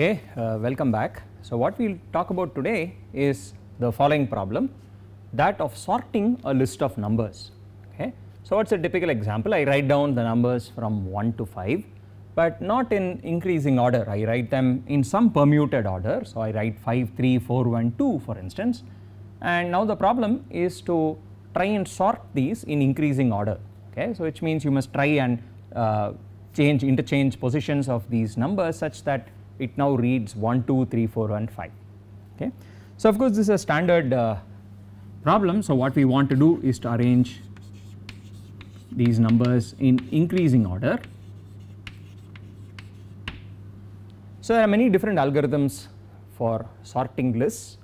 Okay, welcome back. So what we will talk about today is the following problem, that of sorting a list of numbers. Okay. So what is a typical example? I write down the numbers from 1 to 5, but not in increasing order. I write them in some permuted order. So I write 5, 3, 4, 1, 2 for instance, and now the problem is to try and sort these in increasing order. Okay. So which means you must try and interchange positions of these numbers such that it now reads 1, 2, 3, 4 and 5. Okay. So of course this is a standard problem. So what we want to do is to arrange these numbers in increasing order. So there are many different algorithms for sorting lists.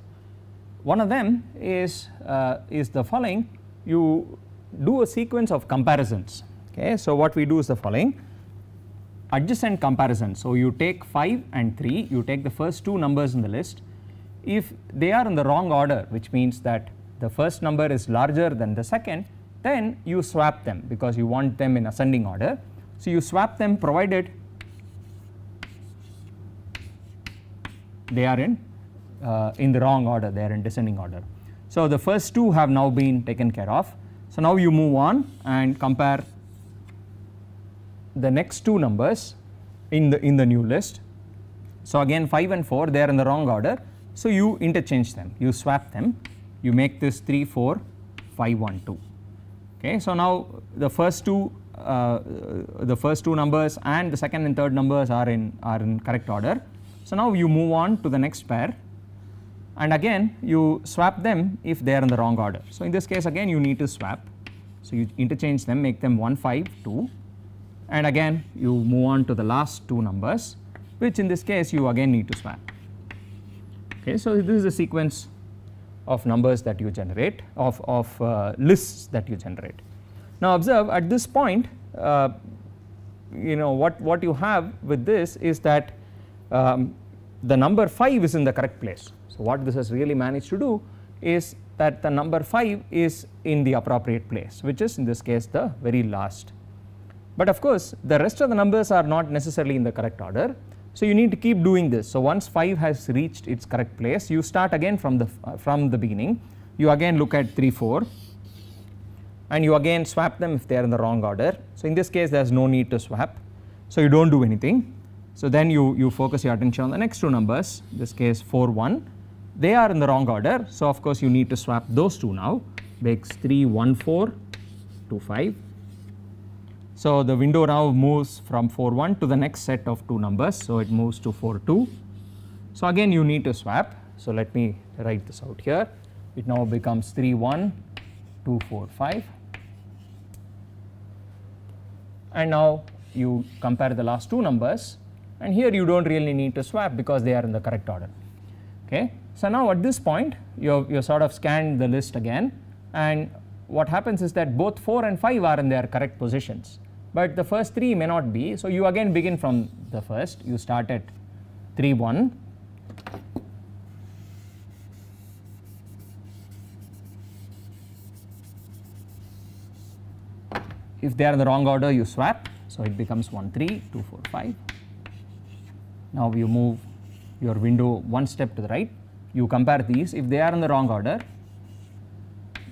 One of them is the following. You do a sequence of comparisons. Okay. So what we do is the following: adjacent comparison. So you take 5 and 3, you take the first two numbers in the list. If they are in the wrong order, which means that the first number is larger than the second, then you swap them because you want them in ascending order. So you swap them provided they are in the wrong order, they are in descending order. So the first two have now been taken care of. So now you move on and compare the next two numbers in the new list. So again 5 and 4, they are in the wrong order, so you interchange them, you swap them, you make this 3, 4, 5, 1, 2. Okay. So now the first two numbers and the second and third numbers are in correct order. So now you move on to the next pair and again you swap them if they are in the wrong order. So in this case again you need to swap, so you interchange them, make them 1, 5, 2. And again you move on to the last two numbers, which in this case you again need to swap. Okay. So this is a sequence of numbers that you generate, of lists that you generate. Now observe at this point, what you have with this is that the number 5 is in the correct place. So what this has really managed to do is that the number 5 is in the appropriate place, which is in this case the very last. But of course the rest of the numbers are not necessarily in the correct order, so you need to keep doing this. So once 5 has reached its correct place, you start again from the beginning. You again look at 3, 4 and you again swap them if they are in the wrong order. So in this case there is no need to swap, so you do not do anything. So then you focus your attention on the next two numbers, in this case 4, 1, they are in the wrong order, so of course you need to swap those two now, makes 3, 1, 4, 2, 5. So the window now moves from 4, 1 to the next set of two numbers, so it moves to 4, 2. So again you need to swap, so let me write this out here. It now becomes 3, 1, 2, 4, 5, and now you compare the last two numbers, and here you do not really need to swap because they are in the correct order. Okay. So now at this point you sort of scanned the list again, and what happens is that both 4 and 5 are in their correct positions, but the first three may not be. So you again begin from the first, you start at 3, 1, if they are in the wrong order you swap, so it becomes 1, 3, 2, 4, 5. Now you move your window one step to the right, you compare these, if they are in the wrong order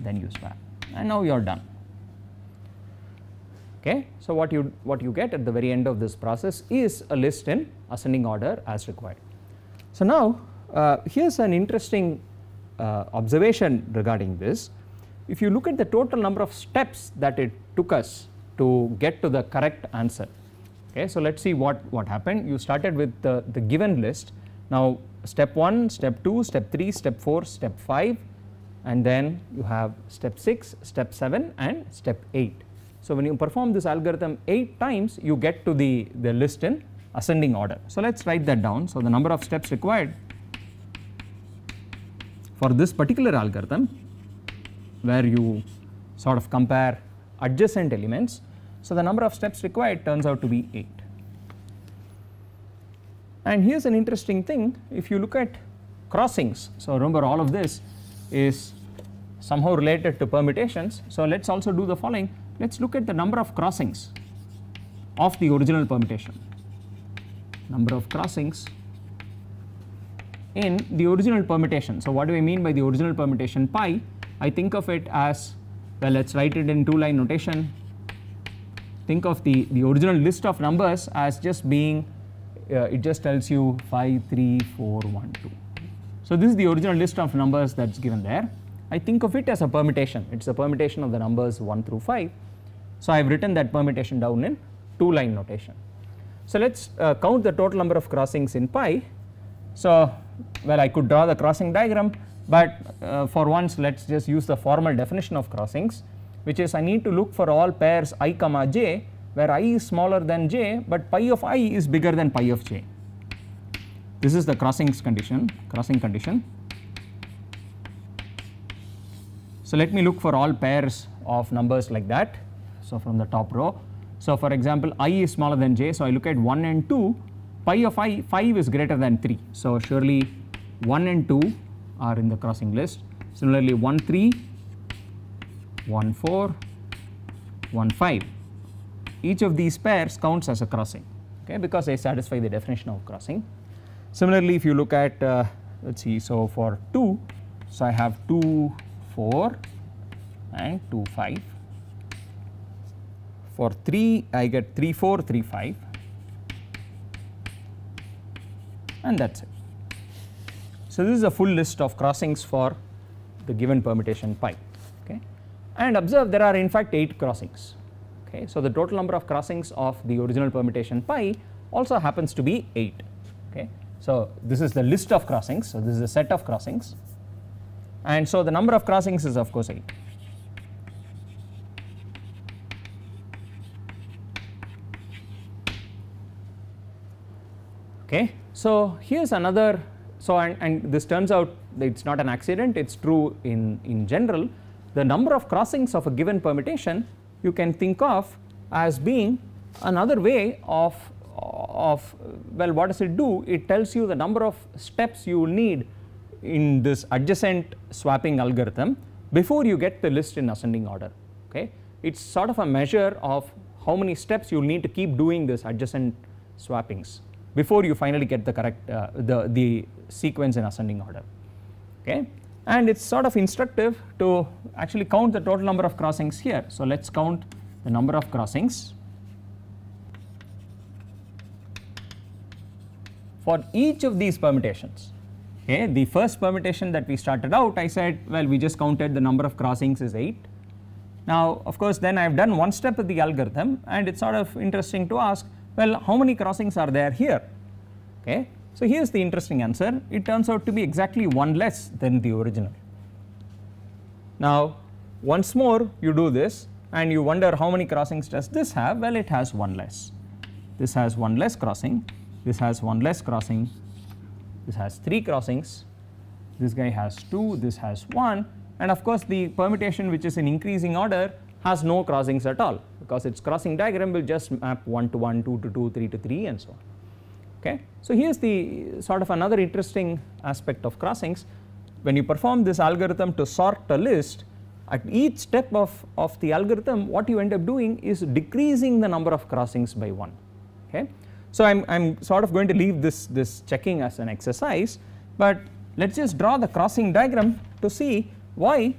then you swap, and now you are done. Okay. So what you get at the very end of this process is a list in ascending order as required. So now here is an interesting observation regarding this. If you look at the total number of steps that it took us to get to the correct answer. Okay. So let us see what happened. You started with the given list. Now step 1, step 2, step 3, step 4, step 5, and then you have step 6, step 7 and step 8. So when you perform this algorithm 8 times, you get to the list in ascending order. So let us write that down. So the number of steps required for this particular algorithm, where you sort of compare adjacent elements, so the number of steps required turns out to be 8. And here is an interesting thing, if you look at crossings, so remember all of this is somehow related to permutations. So let us also do the following, let us look at the number of crossings of the original permutation. Number of crossings in the original permutation. So what do I mean by the original permutation pi? I think of it as, well, let's write it in 2-line notation. Think of the original list of numbers as just being, it just tells you 5, 3, 4, 1, 2. So this is the original list of numbers that's given there. I think of it as a permutation. It's a permutation of the numbers 1 through 5. So I've written that permutation down in 2-line notation. So let's count the total number of crossings in pi. So, well, I could draw the crossing diagram, but for once let's just use the formal definition of crossings, which is I need to look for all pairs I comma j where I is smaller than j, but pi of I is bigger than pi of j. This is the crossing condition. So let me look for all pairs of numbers like that. So from the top row. So for example, I is smaller than j, so I look at 1 and 2. Pi of I, 5 is greater than 3. So surely 1 and 2 are in the crossing list. Similarly 1, 3, 1, 4, 1, 5. Each of these pairs counts as a crossing, okay, because they satisfy the definition of crossing. Similarly, if you look at, let's see, so for 2, so I have 2, 4 and 2, 5. For 3, I get 3, 4, 3, 5, and that's it. So this is a full list of crossings for the given permutation pi, okay. And observe there are in fact 8 crossings, okay. So the total number of crossings of the original permutation pi also happens to be 8, okay. So this is the list of crossings, so this is a set of crossings, and so the number of crossings is of course 8. Okay. So here's another, so and this turns out that it's not an accident, it's true in general. The number of crossings of a given permutation you can think of as being another way of well, what does it do? It tells you the number of steps you will need in this adjacent swapping algorithm before you get the list in ascending order, okay. It's sort of a measure of how many steps you will need to keep doing this adjacent swappings before you finally get the correct the sequence in ascending order, okay. And it's sort of instructive to actually count the total number of crossings here. So let's count the number of crossings for each of these permutations, okay. The first permutation that we started out, I said, well, we just counted the number of crossings is 8. Now of course then I have done one step of the algorithm, and it's sort of interesting to ask, well, how many crossings are there here, okay. So here's the interesting answer. It turns out to be exactly 1 less than the original. Now once more you do this and you wonder how many crossings does this have? Well, it has 1 less. This has 1 less crossing, this has 1 less crossing, this has 3 crossings, this guy has 2, this has 1, and of course the permutation which is in increasing order has no crossings at all, because its crossing diagram will just map 1 to 1, 2 to 2, 3 to 3 and so on, okay. So here's the sort of another interesting aspect of crossings. When you perform this algorithm to sort a list, at each step of the algorithm what you end up doing is decreasing the number of crossings by 1, okay. So I'm sort of going to leave this checking as an exercise, but let's just draw the crossing diagram to see why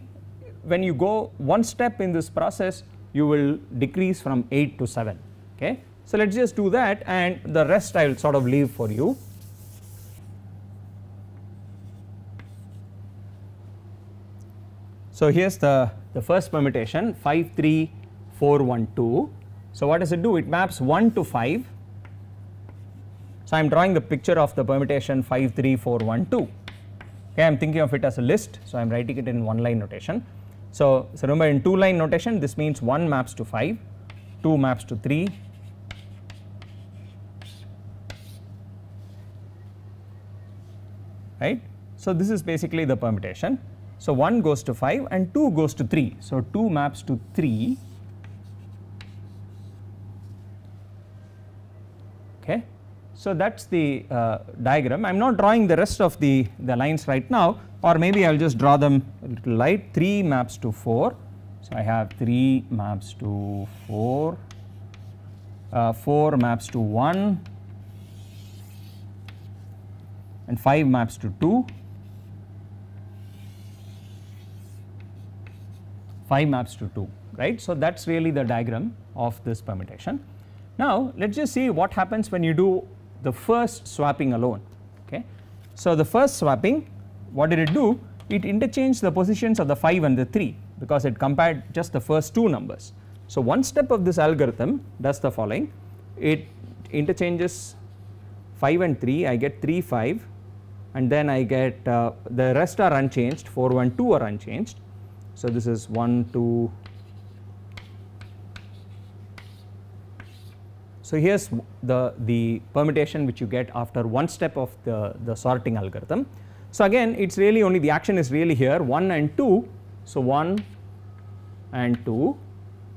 when you go one step in this process you will decrease from 8 to 7, okay. So let's just do that, and the rest I will sort of leave for you. So here's the first permutation 5, 3, 4, 1, 2. So what does it do? It maps 1 to 5. So I am drawing the picture of the permutation 5, 3, 4, 1, 2. Okay, I am thinking of it as a list, so I am writing it in 1-line notation. So remember, in 2-line notation this means 1 maps to 5, 2 maps to 3, right. So this is basically the permutation. So 1 goes to 5 and 2 goes to 3. So 2 maps to 3, okay. So that's the diagram. I am not drawing the rest of the lines right now, or maybe I will just draw them a little light. 3 maps to 4. So I have 3 maps to 4, 4 maps to 1, and 5 maps to 2, 5 maps to 2, right. So, that is really the diagram of this permutation. Now, let us just see what happens when you do the first swapping alone. Okay. So, the first swapping, what did it do? It interchanged the positions of the 5 and the 3 because it compared just the first two numbers. So, one step of this algorithm does the following: it interchanges 5 and 3, I get 3 5, and then I get the rest are unchanged, 4 1 2 are unchanged. So, this is 1 2. So, here is the permutation which you get after one step of the sorting algorithm. So, again it is really only the action is really here 1 and 2. So, 1 and 2.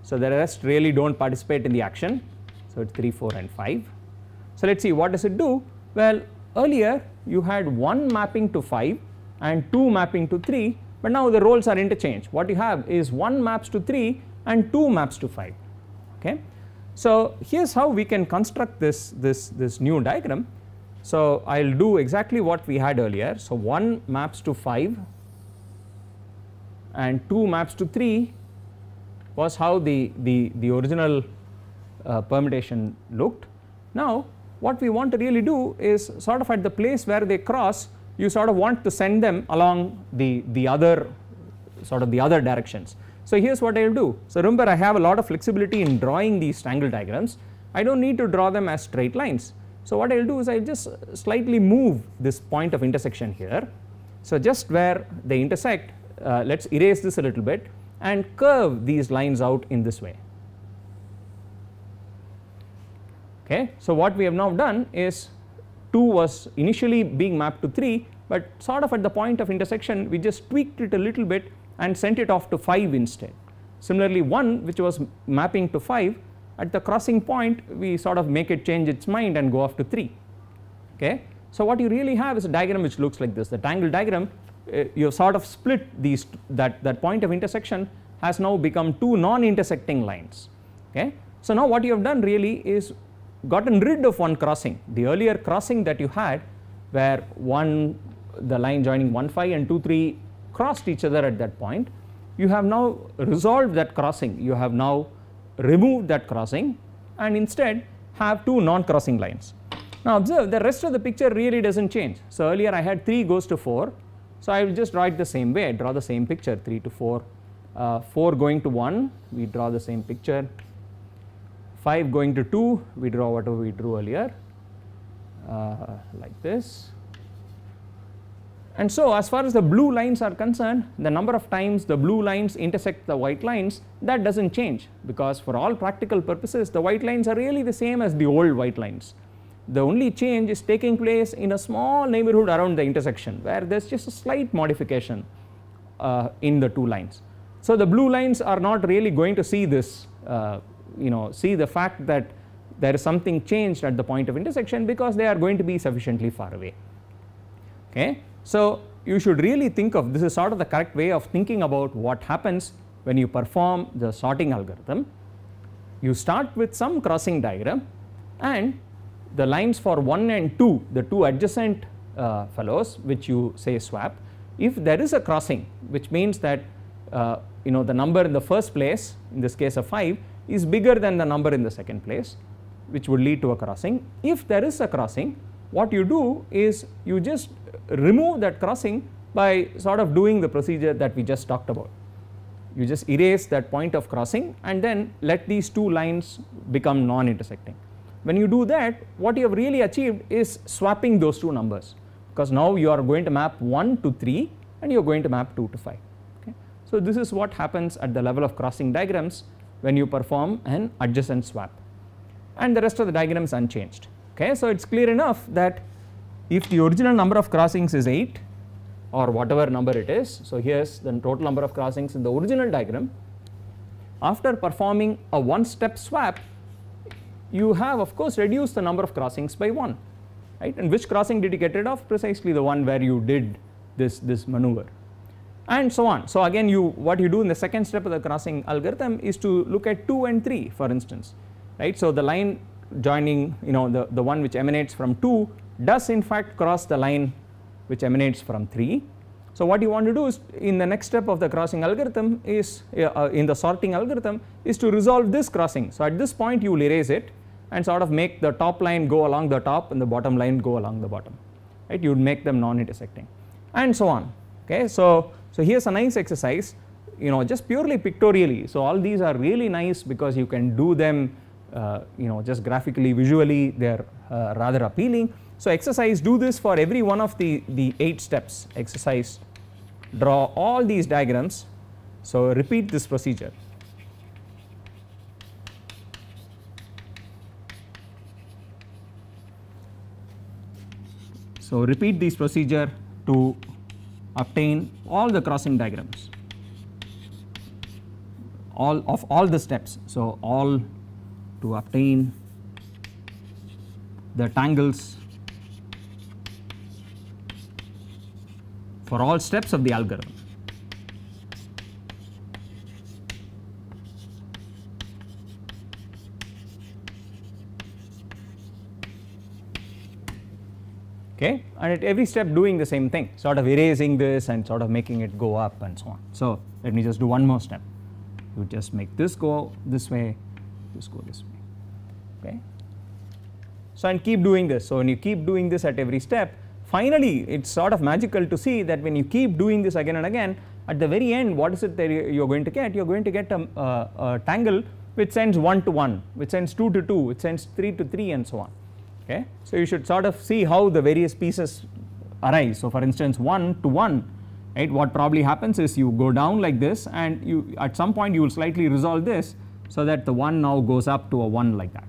So, the rest really do not participate in the action. So, it is 3 4 and 5. So, let us see what does it do. Well, earlier you had 1 mapping to 5 and 2 mapping to 3, but now the roles are interchanged. What you have is 1 maps to 3 and 2 maps to 5. Okay. So, here is how we can construct this new diagram. So, I will do exactly what we had earlier. So, 1 maps to 5 and 2 maps to 3 was how the original permutation looked. Now, what we want to really do is sort of at the place where they cross, you sort of want to send them along the other directions. So, here is what I will do. So, remember I have a lot of flexibility in drawing these triangle diagrams. I do not need to draw them as straight lines. So, what I will do is I will just slightly move this point of intersection here. So, just where they intersect, let us erase this a little bit and curve these lines out in this way. Okay. So, what we have now done is 2 was initially being mapped to 3, but sort of at the point of intersection we just tweaked it a little bit and sent it off to 5 instead. Similarly, 1 which was mapping to 5, at the crossing point we sort of make it change its mind and go off to 3. Okay. So, what you really have is a diagram which looks like this. The triangle diagram, you have sort of split these, that point of intersection has now become two non-intersecting lines. Okay. So, now what you have done really is gotten rid of one crossing. The earlier crossing that you had where the line joining 1 5 and 2 3 crossed each other at that point, you have now resolved that crossing. You have now removed that crossing and instead have two non-crossing lines. Now, observe the rest of the picture really does not change. So, earlier I had 3 goes to 4. So, I will just draw it the same way. I draw the same picture, 3 to 4, 4 going to 1, we draw the same picture, 5 going to 2, we draw whatever we drew earlier, like this. And so, as far as the blue lines are concerned, the number of times the blue lines intersect the white lines, that does not change, because for all practical purposes the white lines are really the same as the old white lines. The only change is taking place in a small neighborhood around the intersection where there is just a slight modification in the two lines. So, the blue lines are not really going to see this, see the fact that there is something changed at the point of intersection, because they are going to be sufficiently far away. Okay. So, you should really think of this is sort of the correct way of thinking about what happens when you perform the sorting algorithm. You start with some crossing diagram and the lines for 1 and 2, the two adjacent fellows which you say swap, if there is a crossing, which means that the number in the first place, in this case of 5, is bigger than the number in the second place, which would lead to a crossing. If there is a crossing, what you do is you just remove that crossing by sort of doing the procedure that we just talked about. You just erase that point of crossing and then let these two lines become non-intersecting. When you do that, what you have really achieved is swapping those two numbers, because now you are going to map 1 to 3 and you are going to map 2 to 5. Okay. So, this is what happens at the level of crossing diagrams when you perform an adjacent swap, and the rest of the diagram is unchanged. Okay. So, it is clear enough that if the original number of crossings is 8 or whatever number it is, so here is the total number of crossings in the original diagram, after performing a one step swap, you have of course reduced the number of crossings by 1, right. And which crossing did you get rid of? Precisely the one where you did this maneuver, and so on. So, again what you do in the second step of the crossing algorithm is to look at 2 and 3 for instance, right. So, the line joining the one which emanates from 2 does in fact cross the line which emanates from 3. So what you want to do is, in the next step of the crossing algorithm is in the sorting algorithm, is to resolve this crossing. So at this point you will erase it and sort of make the top line go along the top and the bottom line go along the bottom, right? You would make them non-intersecting and so on. Okay, so here's a nice exercise, you know, just purely pictorially. So all these are really nice because you can do them you know, just graphically, visually, they are rather appealing. So exercise, do this for every one of the 8 steps. Exercise, draw all these diagrams. So repeat this procedure. So repeat this procedure to obtain all the crossing diagrams, all of all the steps. So all to obtain the tangles for all steps of the algorithm. Okay, and at every step doing the same thing, sort of erasing this and sort of making it go up and so on. So let me just do one more step. You just make this go this way, this go this way. Okay. So and keep doing this. So when you keep doing this at every step, finally it's sort of magical to see that when you keep doing this again and again, at the very end, what is it that you're going to get? You're going to get a tangle which sends 1 to 1, which sends 2 to 2, which sends 3 to 3 and so on. Okay. So you should sort of see how the various pieces arise. So for instance 1 to 1, right, what probably happens is you go down like this and you at some point you will slightly resolve this so that the 1 now goes up to a 1 like that,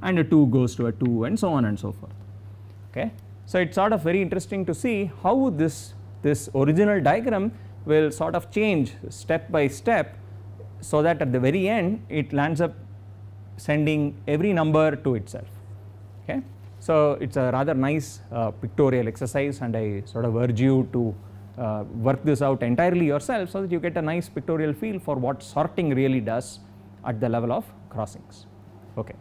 and a 2 goes to a 2 and so on and so forth. Okay. So it's sort of very interesting to see how this original diagram will sort of change step by step so that at the very end it lands up sending every number to itself. Okay. So it's a rather nice pictorial exercise, and I sort of urge you to work this out entirely yourself so that you get a nice pictorial feel for what sorting really does at the level of crossings. Okay.